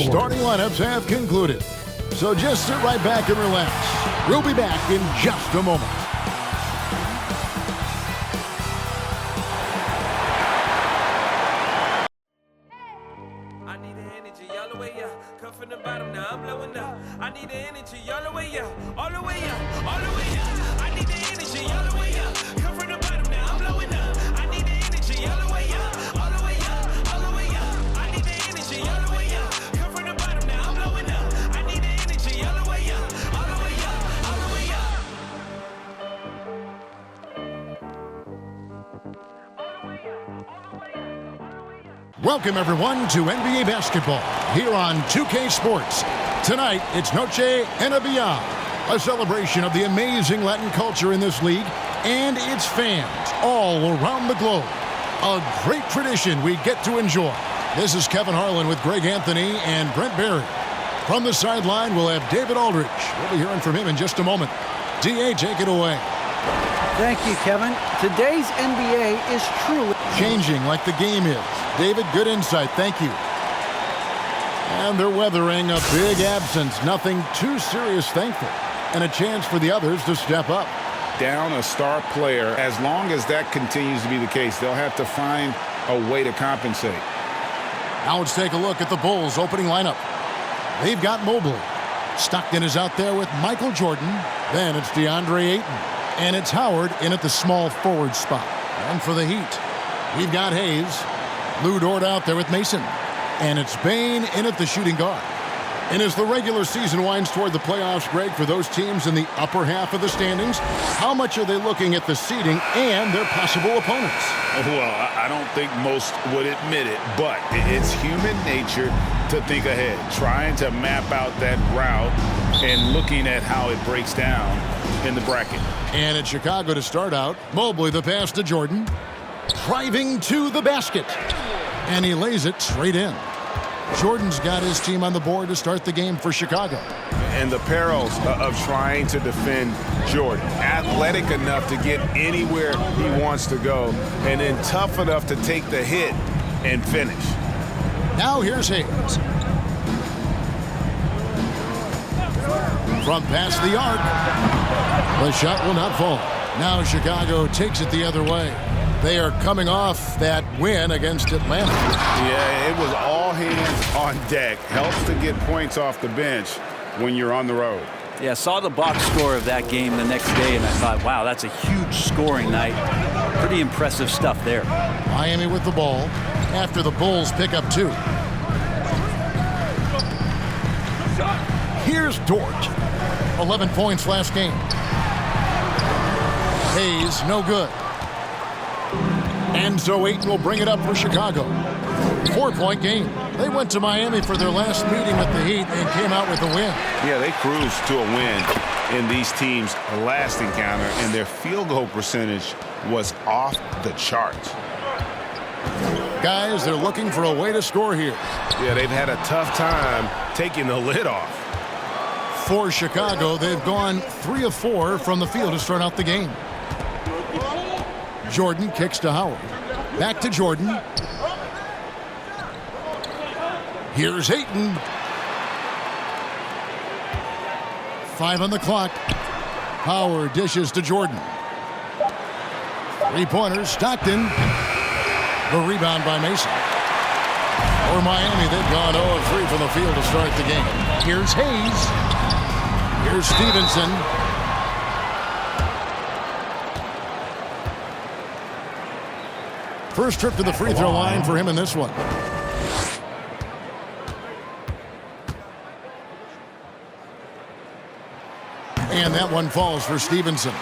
Starting lineups have concluded, so just sit right back and relax. We'll be back in just a moment. I need the energy all the way up. Come from the bottom, now I'm blowing up. I need the energy all the way up, all the way up, all the way up. I need the energy all the way up. Come from the bottom, now I'm blowing up. I need the energy all the way up, all the way up, all the way up. I need the energy all the way up. Come from the bottom, now I'm blowing up. I need the energy all the way up, all the way up, all the way up. Welcome, everyone, to NBA basketball here on 2K Sports. Tonight, it's Noche NBA, a celebration of the amazing Latin culture in this league and its fans all around the globe. A great tradition we get to enjoy. This is Kevin Harlan with Greg Anthony and Brent Barry. From the sideline, we'll have David Aldridge. We'll be hearing from him in just a moment. DA, take it away. Thank you, Kevin. Today's NBA is truly Changing like the game is. David, good insight. Thank you. And they're weathering a big absence. Nothing too serious, thankful. And a chance for the others to step up. Down a star player, as long as that continues to be the case, they'll have to find a way to compensate. Now let's take a look at the Bulls' opening lineup. They've got Mobely. Stockton is out there with Michael Jordan. Then it's DeAndre Ayton. And it's Howard in at the small forward spot. And for the Heat, we've got Hayes. Lou Dort out there with Mason. And it's Bain in at the shooting guard. And as the regular season winds toward the playoffs, Greg, for those teams in the upper half of the standings, how much are they looking at the seeding and their possible opponents? Well, I don't think most would admit it, but it's human nature to think ahead, trying to map out that route and looking at how it breaks down in the bracket. And at Chicago to start out, Mobley the pass to Jordan. Driving to the basket. And he lays it straight in. Jordan's got his team on the board to start the game for Chicago. And the perils of trying to defend Jordan. Athletic enough to get anywhere he wants to go, and then tough enough to take the hit and finish. Now here's Hayes. From past the arc. The shot will not fall. Now Chicago takes it the other way. They are coming off that win against Atlanta. Yeah, it was all hands on deck. Helps to get points off the bench when you're on the road. Yeah, saw the box score of that game the next day, and I thought, wow, that's a huge scoring night. Pretty impressive stuff there. Miami with the ball after the Bulls pick up 2. Here's Dort. 11 points last game. Hayes, no good. And so Ayton will bring it up for Chicago. 4-point game. They went to Miami for their last meeting with the Heat and came out with a win. Yeah, they cruised to a win in these teams' last encounter, and their field goal percentage was off the charts. Guys, they're looking for a way to score here. Yeah, they've had a tough time taking the lid off. For Chicago, they've gone 3 of 4 from the field to start out the game. Jordan kicks to Howard. Back to Jordan. Here's Ayton. 5 on the clock. Howard dishes to Jordan. 3-pointers, Stockton. The rebound by Mason. For Miami, they've gone 0 of 3 from the field to start the game. Here's Hayes. Here's Stevenson. First trip to the free throw line for him in this one. And that one falls for Stevenson.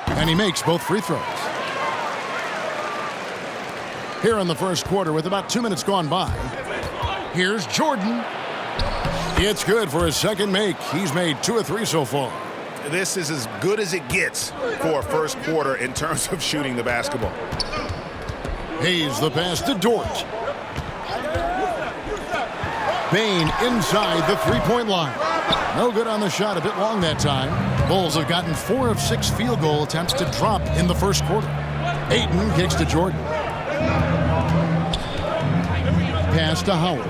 And he makes both free throws. Here in the first quarter with about 2 minutes gone by. Here's Jordan. It's good for his second make. He's made 2 of 3 so far. This is as good as it gets for a first quarter in terms of shooting the basketball. Hayes the pass to Dort. Bain inside the three-point line. No good on the shot, a bit long that time. Bulls have gotten 4 of 6 field goal attempts to drop in the first quarter. Ayton kicks to Jordan. Pass to Howard.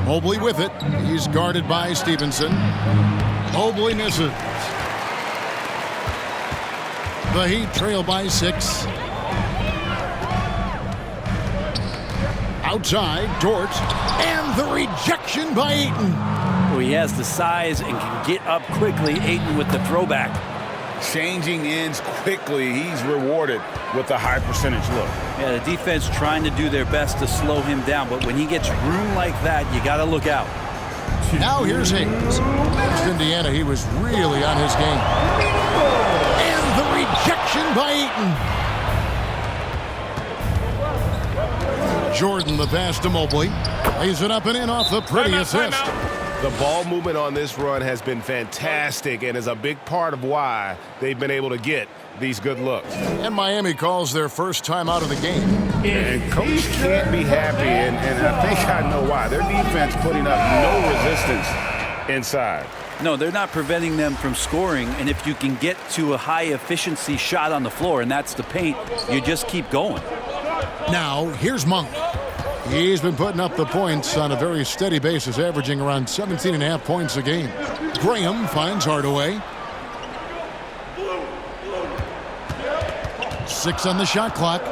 Mobley with it. He's guarded by Stevenson. Mobley misses. The Heat trail by 6. Outside, Dort. And the rejection by Ayton. Well, he has the size and can get up quickly. Ayton with the throwback. Changing ends quickly. He's rewarded with a high percentage look. Yeah, the defense trying to do their best to slow him down, but when he gets room like that, you got to look out. Now here's Hayes. Against Indiana, he was really on his game. And the rejection by Ayton. Jordan, the pass to Mobley. Lays it up and in off the pretty assist. The ball movement on this run has been fantastic and is a big part of why they've been able to get these good looks. And Miami calls their first time out of the game. And coach can't be happy, and I think I know why. Their defense putting up no resistance inside. No, they're not preventing them from scoring, and if you can get to a high-efficiency shot on the floor, and that's the paint, you just keep going. Now, here's Monk. He's been putting up the points on a very steady basis, averaging around 17.5 points a game. Graham finds Hardaway. 6 on the shot clock.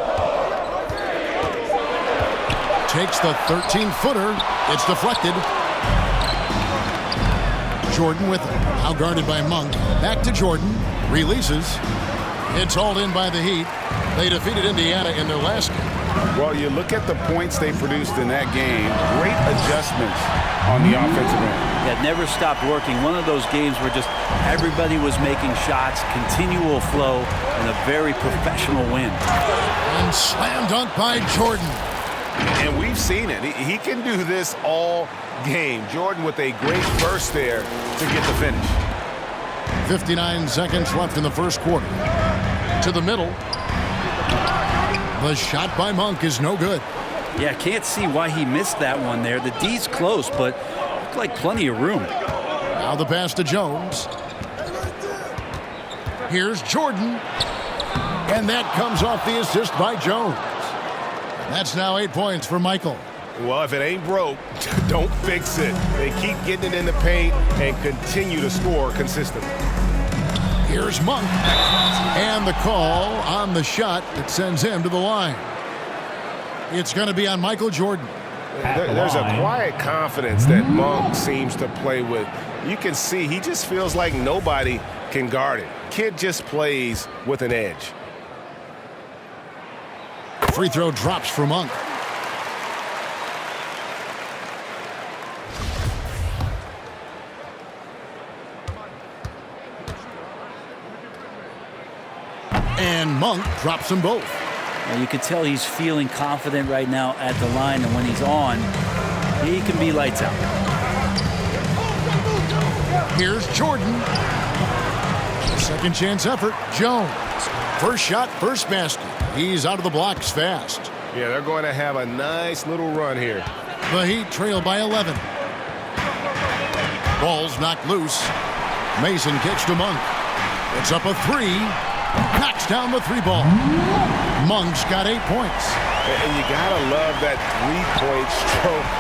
Takes the 13-footer. It's deflected. Jordan with it. Now guarded by Monk. Back to Jordan. Releases. It's hauled in by the Heat. They defeated Indiana in their last game. Well, you look at the points they produced in that game. Great adjustments on the offensive end. That never stopped working. One of those games where just everybody was making shots, continual flow, and a very professional win. And slam dunk by Jordan. And we've seen it. He can do this all game. Jordan with a great burst there to get the finish. 59 seconds left in the first quarter. To the middle. The shot by Monk is no good. Yeah, can't see why he missed that one there. The D's close, but looked like plenty of room. Now the pass to Jones. Here's Jordan. And that comes off the assist by Jones. That's now 8 points for Michael. Well, if it ain't broke, don't fix it. They keep getting it in the paint and continue to score consistently. Here's Monk. And the call on the shot that sends him to the line. It's going to be on Michael Jordan. There's a quiet confidence that Monk seems to play with. You can see he just feels like nobody can guard it. Kid just plays with an edge. Free throw drops for Monk. And Monk drops them both. Now you can tell he's feeling confident right now at the line, and when he's on, he can be lights out. Here's Jordan. Second chance effort, Jones. First shot, first basket. He's out of the blocks fast. Yeah, they're going to have a nice little run here. The Heat trail by 11. Ball's knocked loose. Mason kicks to Monk. It's up a 3. Knocks down the 3-ball. Monk's got 8 points. And you gotta love that 3-point stroke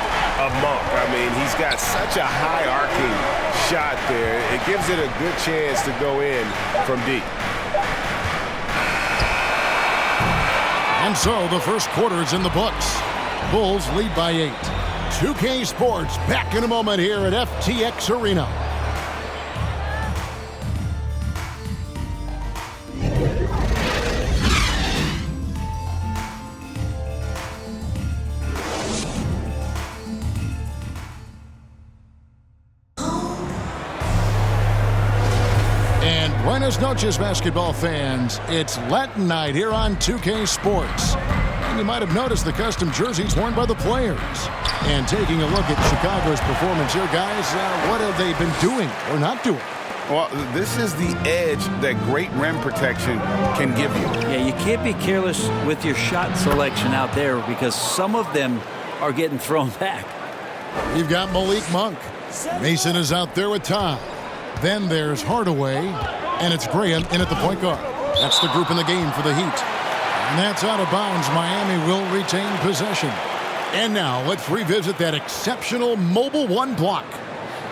of Monk. I mean, he's got such a high arcing shot there. It gives it a good chance to go in from deep. And so the first quarter is in the books. Bulls lead by 8. 2K Sports back in a moment here at FTX Arena. Buenas noches, basketball fans. It's Latin night here on 2K Sports. And you might have noticed the custom jerseys worn by the players. And taking a look at Chicago's performance here, guys, what have they been doing or not doing? Well, this is the edge that great rim protection can give you. Yeah, you can't be careless with your shot selection out there because some of them are getting thrown back. You've got Malik Monk. Mason is out there with Tom. Then there's Hardaway, and it's Graham in at the point guard. That's the group in the game for the Heat. And that's out of bounds. Miami will retain possession. And now let's revisit that exceptional mobile one block.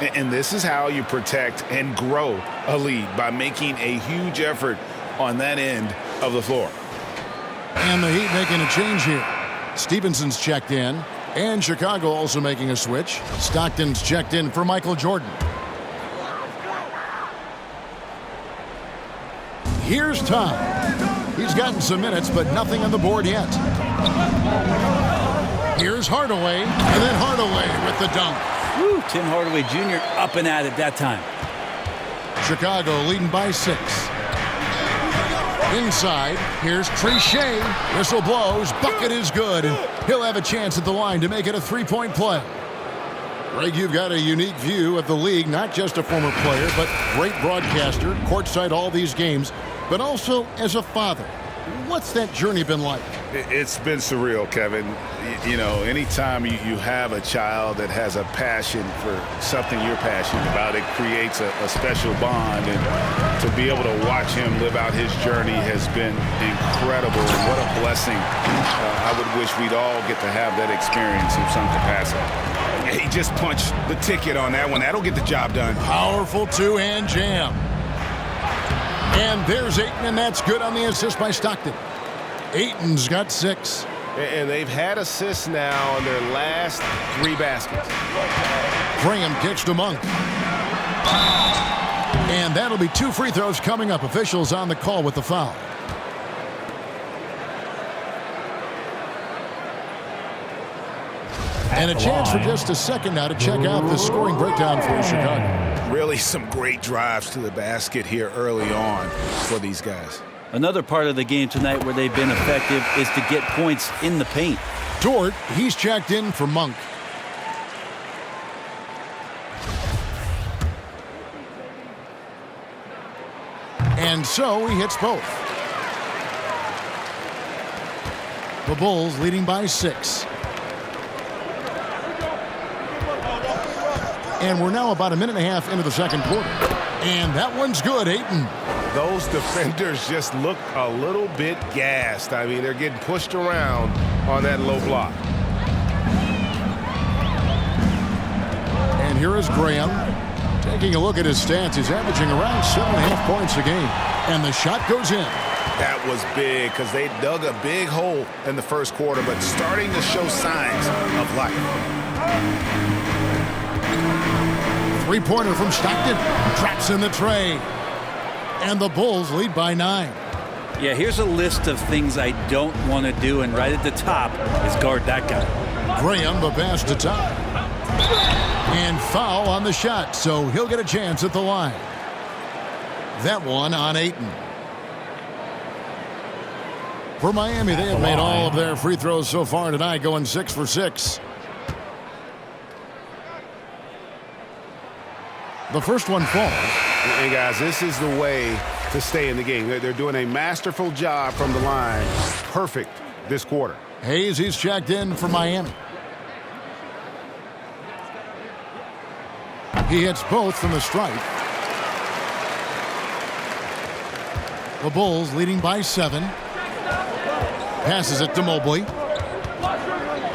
And this is how you protect and grow a lead, by making a huge effort on that end of the floor. And the Heat making a change here. Stevenson's checked in, and Chicago also making a switch. Stockton's checked in for Michael Jordan. Here's Tom. He's gotten some minutes, but nothing on the board yet. Here's Hardaway, and then Hardaway with the dunk. Woo, Tim Hardaway Jr. up and at it that time. Chicago leading by 6. Inside, here's Trichet. Whistle blows, bucket is good. He'll have a chance at the line to make it a three-point play. Greg, you've got a unique view of the league, not just a former player, but great broadcaster, courtside all these games, but also as a father. What's that journey been like? It's been surreal, Kevin. You know, anytime you have a child that has a passion for something you're passionate about, it creates a special bond. And to be able to watch him live out his journey has been incredible. And what a blessing. I would wish we'd all get to have that experience in some capacity. He just punched the ticket on that one. That'll get the job done. Powerful two-hand jam. And there's Ayton, and that's good on the assist by Stockton. Ayton's got 6. And they've had assists now on their last 3 baskets. Graham kicks to Monk. And that'll be 2 free throws coming up. Officials on the call with the foul. And a chance for just a second now to check out the scoring breakdown for Chicago. Really some great drives to the basket here early on for these guys. Another part of the game tonight where they've been effective is to get points in the paint. Dort, he's checked in for Monk. And so he hits both. The Bulls leading by 6. And we're now about a minute and a half into the second quarter. And that one's good, Ayton. Those defenders just look a little bit gassed. I mean, they're getting pushed around on that low block. And here is Graham. Taking a look at his stats, he's averaging around 7.5 points a game. And the shot goes in. That was big because they dug a big hole in the first quarter, but starting to show signs of life. Three-pointer from Stockton. Traps in the tray. And the Bulls lead by 9. Yeah, here's a list of things I don't want to do, and right at the top is guard that guy. Graham, the pass to Top. And foul on the shot, so he'll get a chance at the line. That one on Ayton. For Miami, they have made all of their free throws so far tonight, going 6 for 6. The first one falls. And guys, this is the way to stay in the game. They're doing a masterful job from the line. Perfect this quarter. Hayes, he's checked in for Miami. He hits both from the stripe. The Bulls leading by 7. Passes it to Mobely.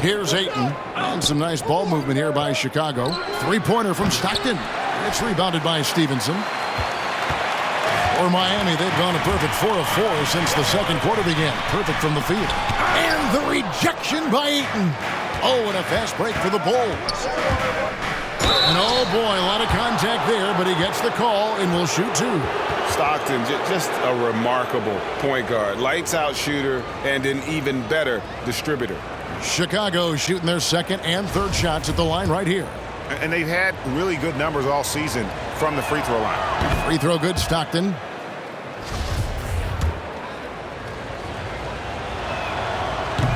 Here's Ayton. And some nice ball movement here by Chicago. Three-pointer from Stockton. It's rebounded by Stevenson. For Miami, they've gone a perfect 4 of 4 since the second quarter began. Perfect from the field. And the rejection by Ayton. Oh, and a fast break for the Bulls. And oh boy, a lot of contact there, but he gets the call and will shoot 2. Stockton, just a remarkable point guard. Lights out shooter and an even better distributor. Chicago shooting their second and third shots at the line right here. And they've had really good numbers all season from the free throw line. Free throw good, Stockton.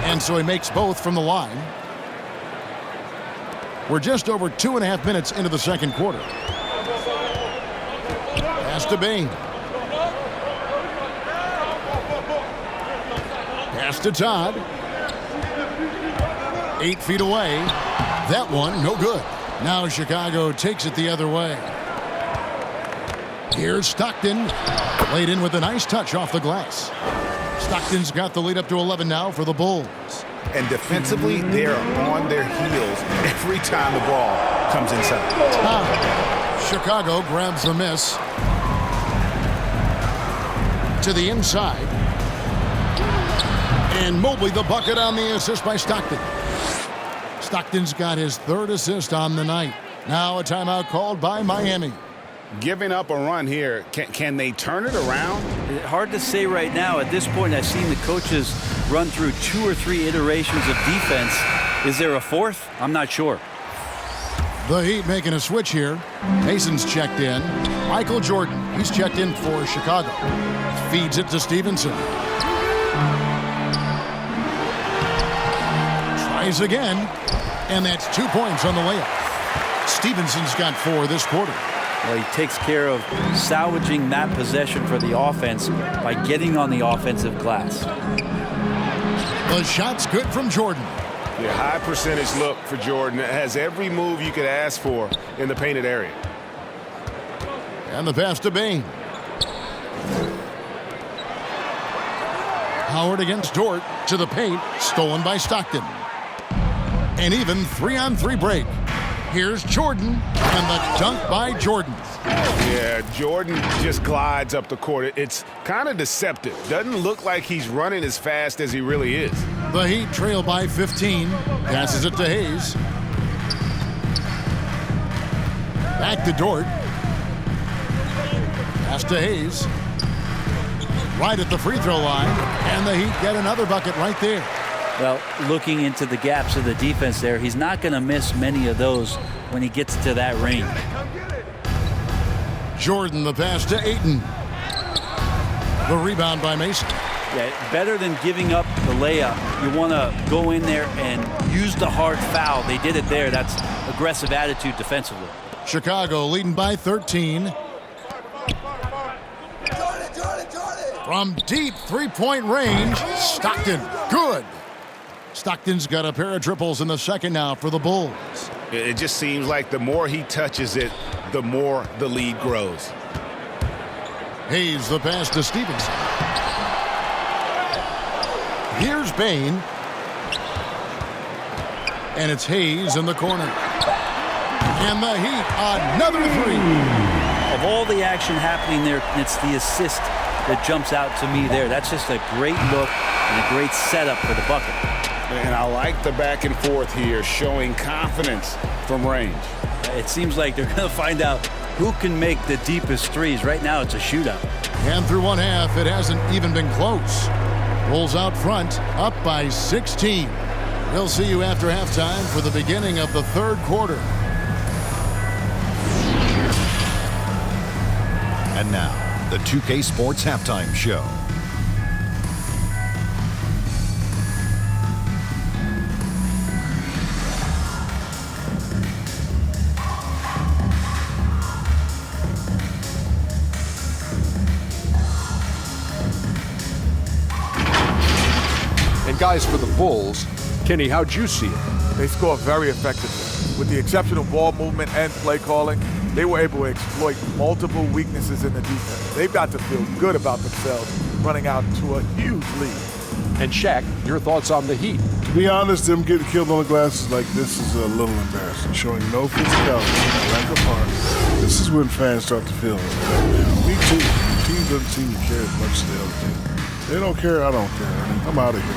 And so he makes both from the line. We're just over 2.5 minutes into the second quarter. Pass to Bain. Pass to Todd. 8 feet away. That one, no good. Now Chicago takes it the other way. Here's Stockton. Laid in with a nice touch off the glass. Stockton's got the lead up to 11 now for the Bulls. And defensively, they're on their heels every time the ball comes inside. Chicago grabs the miss. To the inside. And Mobely the bucket on the assist by Stockton. Stockton's got his third assist on the night. Now a timeout called by Miami. Giving up a run here, can they turn it around? Hard to say right now. At this point, I've seen the coaches run through 2 or 3 iterations of defense. Is there a fourth? I'm not sure. The Heat making a switch here. Mason's checked in. Michael Jordan, he's checked in for Chicago. Feeds it to Stevenson. Tries again. And that's 2 points on the layup. Stevenson's got 4 this quarter. Well, he takes care of salvaging that possession for the offense by getting on the offensive glass. The shot's good from Jordan. Yeah, high percentage look for Jordan. It has every move you could ask for in the painted area. And the pass to Bain. Howard against Dort to the paint, stolen by Stockton. An even 3-on-3 break. Here's Jordan, and the dunk by Jordan. Yeah, Jordan just glides up the court. It's kind of deceptive. Doesn't look like he's running as fast as he really is. The Heat trail by 15. Passes it to Hayes. Back to Dort. Pass to Hayes. Right at the free throw line. And the Heat get another bucket right there. Well, looking into the gaps of the defense there, he's not going to miss many of those when he gets to that range. Jordan, the pass to Ayton. The rebound by Mason. Yeah, better than giving up the layup. You want to go in there and use the hard foul. They did it there. That's aggressive attitude defensively. Chicago leading by 13. From deep three-point range, Stockton, good. Stockton's got a pair of triples in the second now for the Bulls. It just seems like the more he touches it, the more the lead grows. Hayes, the pass to Stevenson. Here's Bain. And it's Hayes in the corner. And the Heat, another three. Of all the action happening there, it's the assist that jumps out to me there. That's just a great look and a great setup for the bucket. And I like the back and forth here, showing confidence from range. It seems like they're going to find out who can make the deepest threes. Right now, it's a shootout. And through one half, it hasn't even been close. Bulls out front, up by 16. We'll see you after halftime for the beginning of the third quarter. And now, the 2K Sports Halftime Show. And guys, for the Bulls, Kenny, how'd you see it? They score very effectively. With the exceptional ball movement and play calling, they were able to exploit multiple weaknesses in the defense. They've got to feel good about themselves running out to a huge lead. And Shaq, your thoughts on the Heat? To be honest, them getting killed on the glasses like this is a little embarrassing, showing no physicality, lack of heart. This is when fans start to feel it. Me too. The team doesn't seem to care as much as the other team. They don't care, I don't care. I'm out of here.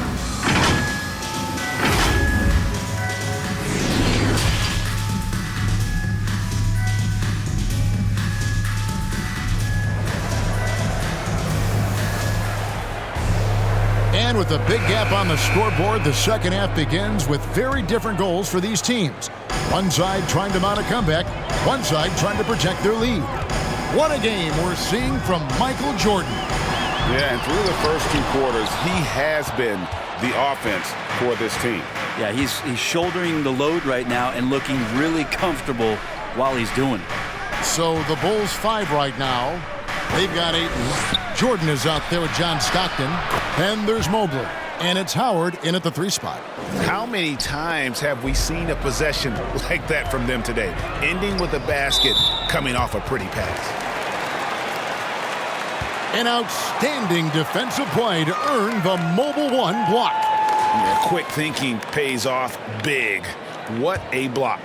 And with a big gap on the scoreboard, the second half begins with very different goals for these teams. One side trying to mount a comeback, one side trying to protect their lead. What a game we're seeing from Michael Jordan. Yeah, and through the first 2 quarters, he has been the offense for this team. Yeah, he's shouldering the load right now and looking really comfortable while he's doing it. So the Bulls 5 right now. They've got Ayton. Jordan is out there with John Stockton. And there's Mobely. And it's Howard in at the 3 spot. How many times have we seen a possession like that from them today? Ending with a basket, coming off a pretty pass. An outstanding defensive play to earn the Mobile 1 block. Yeah, quick thinking pays off big. What a block.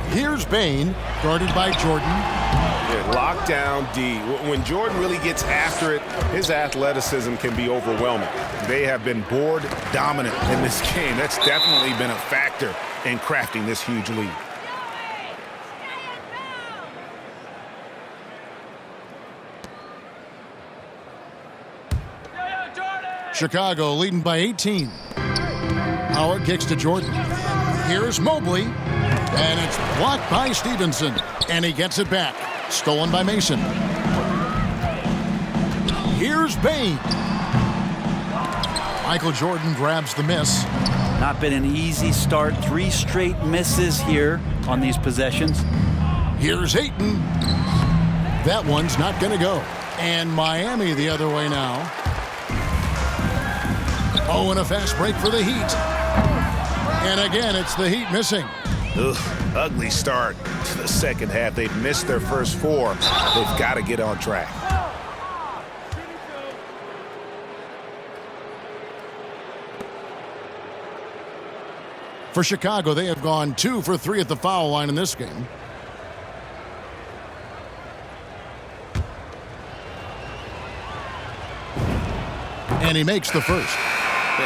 Here's Bain, guarded by Jordan. Yeah, locked down D. When Jordan really gets after it, his athleticism can be overwhelming. They have been board dominant in this game. That's definitely been a factor in crafting this huge lead. Chicago leading by 18. Howard kicks to Jordan. Here's Mobely, and it's blocked by Stevenson, and he gets it back. Stolen by Mason. Here's Bain. Michael Jordan grabs the miss. Not been an easy start. 3 straight misses here on these possessions. Here's Ayton. That one's not going to go. And Miami the other way now. Oh, and a fast break for the Heat. And again, it's the Heat missing. Ugh, ugly start to the second half. They've missed their first 4. They've got to get on track. For Chicago, they have gone 2 for 3 at the foul line in this game. And he makes the first.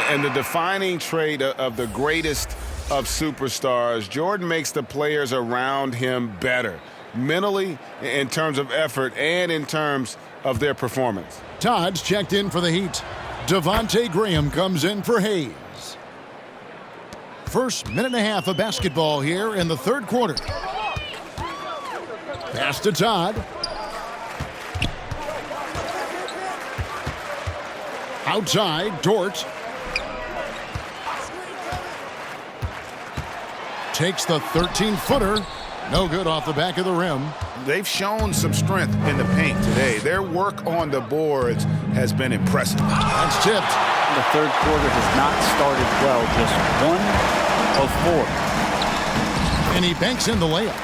And the defining trait of the greatest of superstars, Jordan makes the players around him better, mentally, in terms of effort, and in terms of their performance. Todd's checked in for the Heat. Devontae Graham comes in for Hayes. First minute and a half of basketball here in the third quarter. Pass to Todd. Outside, Dort. Takes the 13-footer. No good off the back of the rim. They've shown some strength in the paint today. Their work on the boards has been impressive. That's tipped. The third quarter has not started well. Just 1 of 4. And he banks in the layup.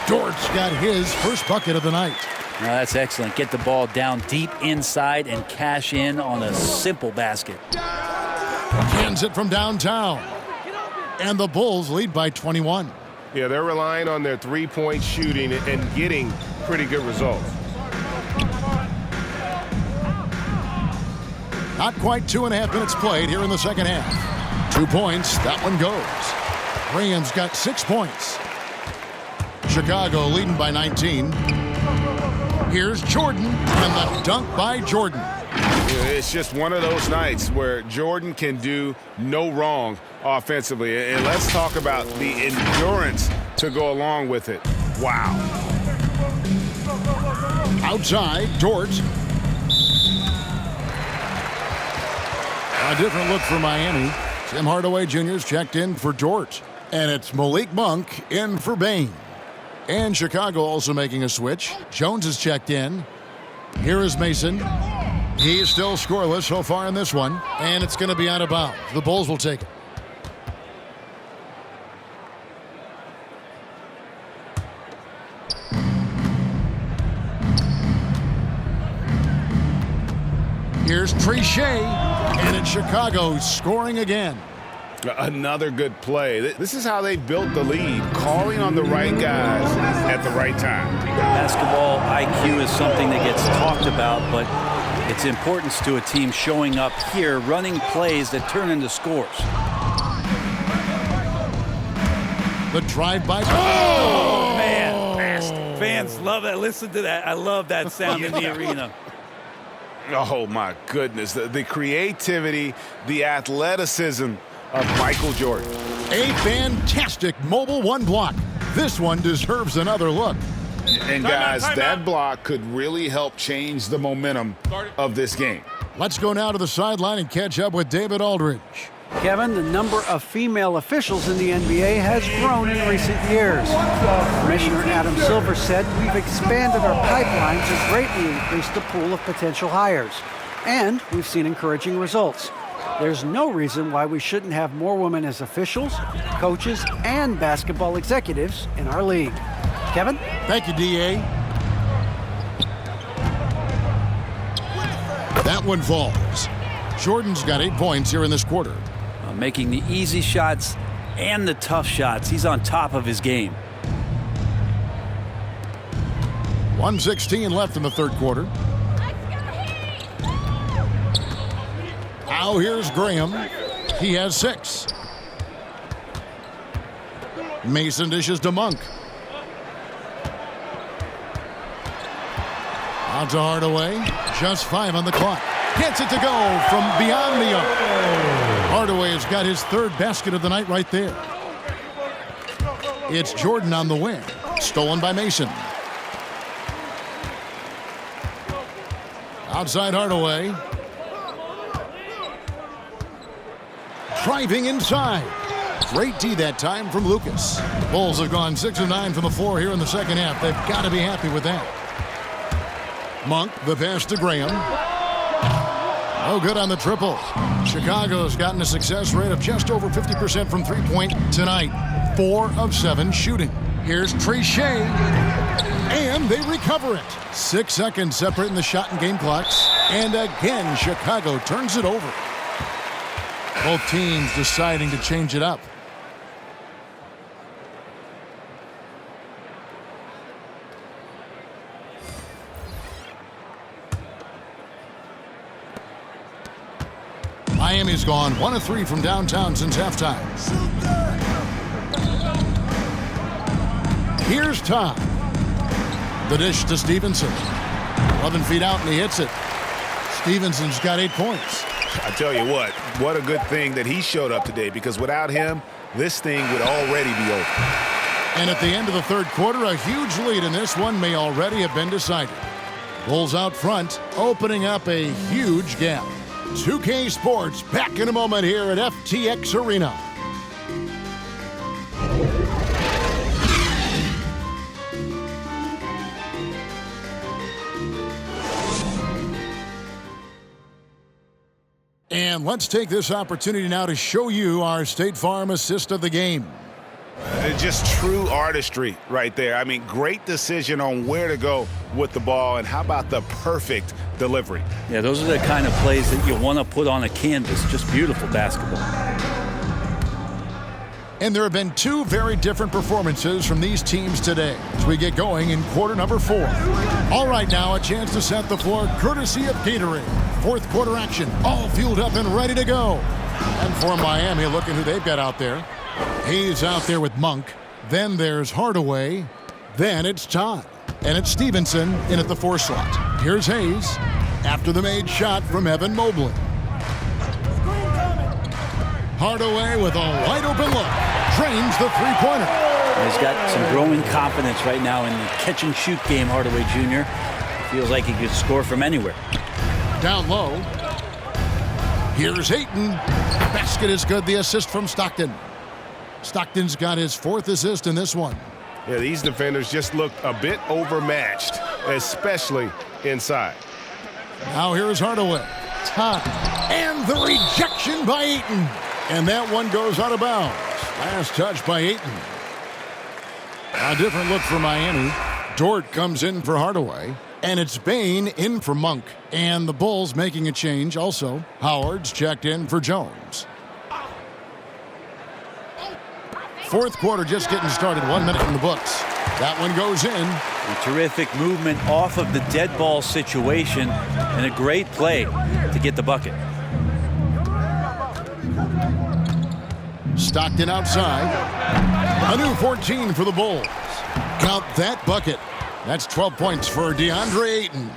Dort's got his first bucket of the night. Now that's excellent. Get the ball down deep inside and cash in on a simple basket. Hands it from downtown. And the Bulls lead by 21. Yeah, they're relying on their three-point shooting and getting pretty good results. Not quite 2.5 minutes played here in the second half. 2 points, that one goes. Graham's got 6 points. Chicago leading by 19. Here's Jordan, and the dunk by Jordan. It's just one of those nights where Jordan can do no wrong offensively. And let's talk about the endurance to go along with it. Wow. Outside, Dort. A different look for Miami. Tim Hardaway Jr.'s checked in for Dort. And it's Malik Monk in for Bain. And Chicago also making a switch. Jones is checked in. Here is Mason. He's still scoreless so far in this one. And it's going to be out of bounds. The Bulls will take it. Here's Trichet, and it's Chicago scoring again. Another good play. This is how they built the lead, calling on the right guys at the right time. Basketball IQ is something that gets talked about, but its importance to a team showing up here, running plays that turn into scores. The drive by. Oh, man. Fans love that. Listen to that. I love that sound in the arena. Oh, my goodness. The creativity, the athleticism of Michael Jordan. A fantastic mobile one block. This one deserves another look. And guys, that block could really help change the momentum of this game. Let's go now to the sideline and catch up with David Aldridge. Kevin, the number of female officials in the NBA has grown in recent years. Commissioner Adam Silver said we've expanded our pipeline to greatly increase the pool of potential hires. And we've seen encouraging results. There's no reason why we shouldn't have more women as officials, coaches, and basketball executives in our league. Kevin? Thank you, D.A. That one falls. Jordan's got 8 points here in this quarter. Making the easy shots and the tough shots. He's on top of his game. 1:16 left in the third quarter. Now here's Graham. He has 6. Mason dishes to Monk. Out to Hardaway. Just 5 on the clock. Gets it to go from beyond the arc. Hardaway has got his 3rd basket of the night right there. It's Jordan on the wing. Stolen by Mason. Outside Hardaway. Driving inside. Great D that time from Lucas. Bulls have gone 6 of 9 from the floor here in the second half. They've got to be happy with that. Monk, the pass to Graham. No good on the triple. Chicago's gotten a success rate of just over 50% from three-point tonight. 4 of 7 shooting. Here's Trichet. And they recover it. 6 seconds separating the shot and game clocks. And again, Chicago turns it over. Both teams deciding to change it up. Miami's gone 1 of 3 from downtown since halftime. Here's Tom. The dish to Stevenson. 11 feet out and he hits it. Stevenson's got 8 points. I tell you what a good thing that he showed up today, because without him, this thing would already be over. And at the end of the third quarter, a huge lead in this one may already have been decided. Bulls out front, opening up a huge gap. 2K Sports back in a moment here at FTX Arena. And let's take this opportunity now to show you our State Farm assist of the game. Just true artistry right there. I mean, great decision on where to go with the ball, and how about the perfect delivery? Yeah, those are the kind of plays that you want to put on a canvas. Just beautiful basketball. And there have been 2 very different performances from these teams today as we get going in quarter number 4. All right, now a chance to set the floor courtesy of Gatorade. Fourth quarter action, all fueled up and ready to go. And for Miami, look at who they've got out there. He's out there with Monk. Then there's Hardaway. Then it's Todd. And it's Stevenson in at the 4 slot. Here's Hayes after the made shot from Evan Mobely. Hardaway with a wide open look. Drains the three-pointer. He's got some growing confidence right now in the catch-and-shoot game, Hardaway Jr. Feels like he could score from anywhere. Down low. Here's Ayton. Basket is good. The assist from Stockton. Stockton's got his 4th assist in this one. Yeah, these defenders just look a bit overmatched, especially inside. Now here's Hardaway. Time. And the rejection by Ayton. And that one goes out of bounds. Last touch by Ayton. A different look for Miami. Dort comes in for Hardaway. And it's Bain in for Monk. And the Bulls making a change also. Howard's checked in for Jones. Fourth quarter just getting started. 1 minute in the books. That one goes in. A terrific movement off of the dead ball situation. And a great play to get the bucket. Stockton outside. A new 14 for the Bulls. Count that bucket. That's 12 points for DeAndre Ayton.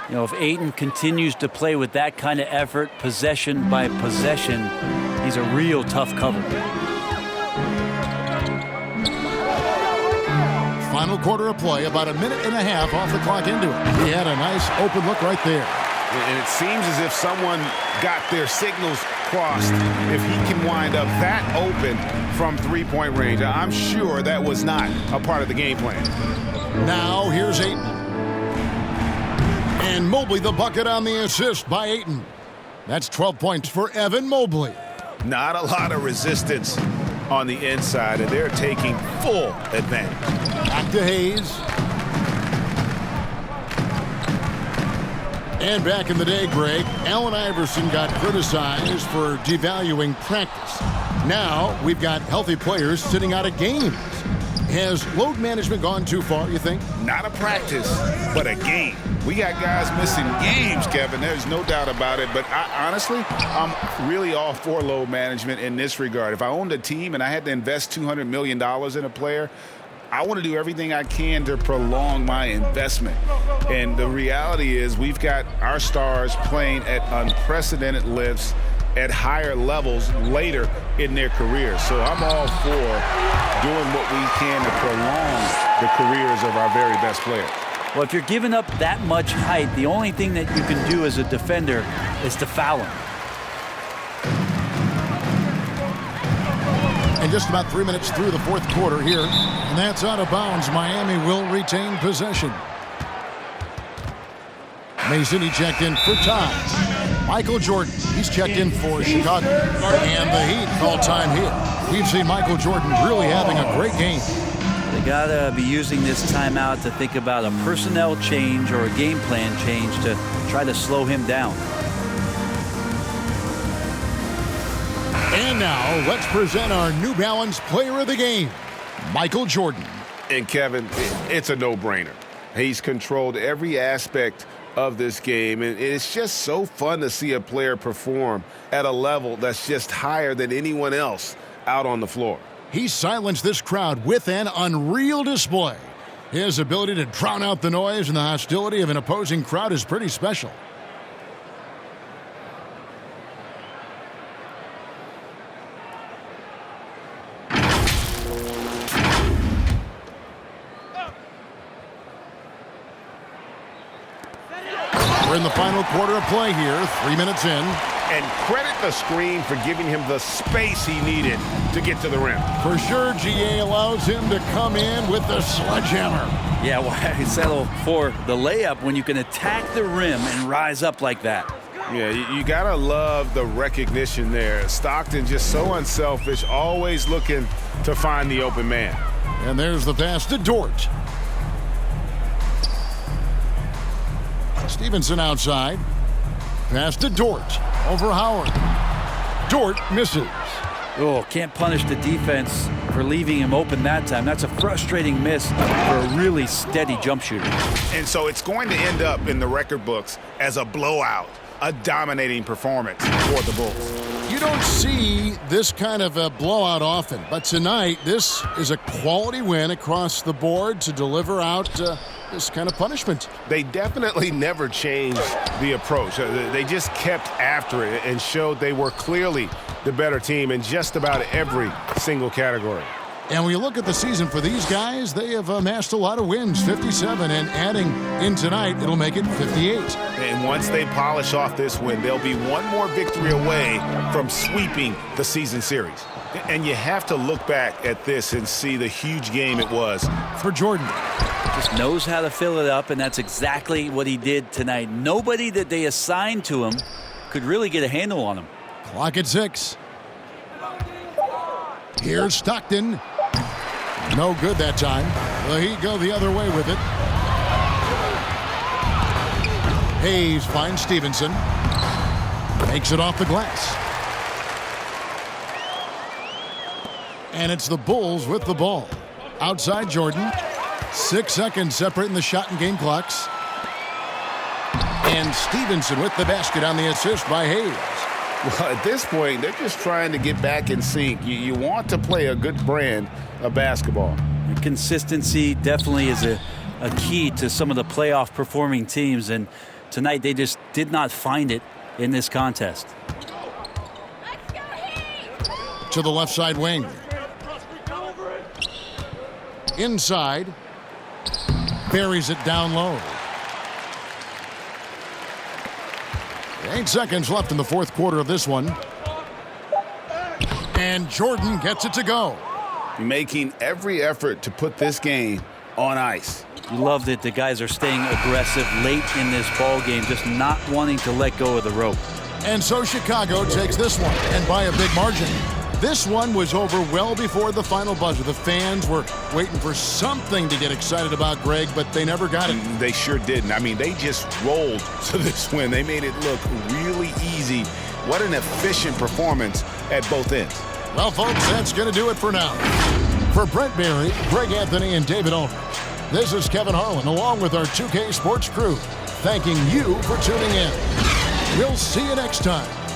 You know, if Ayton continues to play with that kind of effort, possession by possession, he's a real tough cover. Final quarter of play, about 1.5 minutes off the clock into it. He had a nice open look right there. And it seems as if someone got their signals crossed. If he can wind up that open from three-point range, I'm sure that was not a part of the game plan. Now here's Ayton. And Mobley the bucket on the assist by Ayton. That's 12 points for Evan Mobley. Not a lot of resistance on the inside, and they're taking full advantage. Back to Hayes. And back in the day, Greg, Allen Iverson got criticized for devaluing practice. Now we've got healthy players sitting out of games. Has load management gone too far, you think? Not a practice, but a game. We got guys missing games, Kevin. There's no doubt about it. But honestly, I'm really all for load management in this regard. If I owned a team and I had to invest $200 million in a player, I want to do everything I can to prolong my investment. And the reality is we've got our stars playing at unprecedented lifts at higher levels later in their careers. So I'm all for doing what we can to prolong the careers of our very best players. Well, if you're giving up that much height, the only thing that you can do as a defender is to foul him. And just about 3 minutes through the fourth quarter here. And that's out of bounds. Miami will retain possession. Mason, he checked in for time. Michael Jordan, he's checked in for Chicago. And the Heat, all-time hit. We've seen Michael Jordan really having a great game. They got to be using this timeout to think about a personnel change or a game plan change to try to slow him down. And now, let's present our New Balance Player of the Game, Michael Jordan. And Kevin, it's a no-brainer. He's controlled every aspect of this game, and it's just so fun to see a player perform at a level that's just higher than anyone else out on the floor. He silenced this crowd with an unreal display. His ability to drown out the noise and the hostility of an opposing crowd is pretty special. We're in the final quarter of play here, 3 minutes in. And credit the screen for giving him the space he needed to get to the rim. For sure, GA allows him to come in with the sledgehammer. Yeah, why settle for the layup when you can attack the rim and rise up like that? Yeah, you gotta love the recognition there. Stockton just so unselfish, always looking to find the open man. And there's the pass to Dort. Stevenson outside. Pass to Dort. Over Howard. Dort misses. Oh, can't punish the defense for leaving him open that time. That's a frustrating miss for a really steady jump shooter. And so it's going to end up in the record books as a blowout, a dominating performance for the Bulls. You don't see this kind of a blowout often, but tonight this is a quality win across the board to deliver out this kind of punishment. They definitely never changed the approach. They just kept after it and showed they were clearly the better team in just about every single category. And when you look at the season for these guys, they have amassed a lot of wins, 57, and adding in tonight, it'll make it 58. And once they polish off this win, they'll be one more victory away from sweeping the season series. And you have to look back at this and see the huge game it was for Jordan. Just knows how to fill it up, and that's exactly what he did tonight. Nobody that they assigned to him could really get a handle on him. Clock at 6. Here's Stockton. No good that time. The Heat go the other way with it. Hayes finds Stevenson. Makes it off the glass. And it's the Bulls with the ball. Outside Jordan. 6 seconds separating the shot and game clocks. And Stevenson with the basket on the assist by Hayes. Well, at this point, they're just trying to get back in sync. You want to play a good brand of basketball. Consistency definitely is a key to some of the playoff performing teams, and tonight they just did not find it in this contest. To the left side wing. Inside. Buries it down low. 8 seconds left in the fourth quarter of this one. And Jordan gets it to go. Making every effort to put this game on ice. You love that the guys are staying aggressive late in this ball game, just not wanting to let go of the rope. And so Chicago takes this one, and by a big margin. This one was over well before the final buzzer. The fans were waiting for something to get excited about, Greg, but they never got it. They sure didn't. I mean, they just rolled to this win. They made it look really easy. What an efficient performance at both ends. Well, folks, that's going to do it for now. For Brent Berry, Greg Anthony, and David Aldridge, this is Kevin Harlan, along with our 2K Sports crew, thanking you for tuning in. We'll see you next time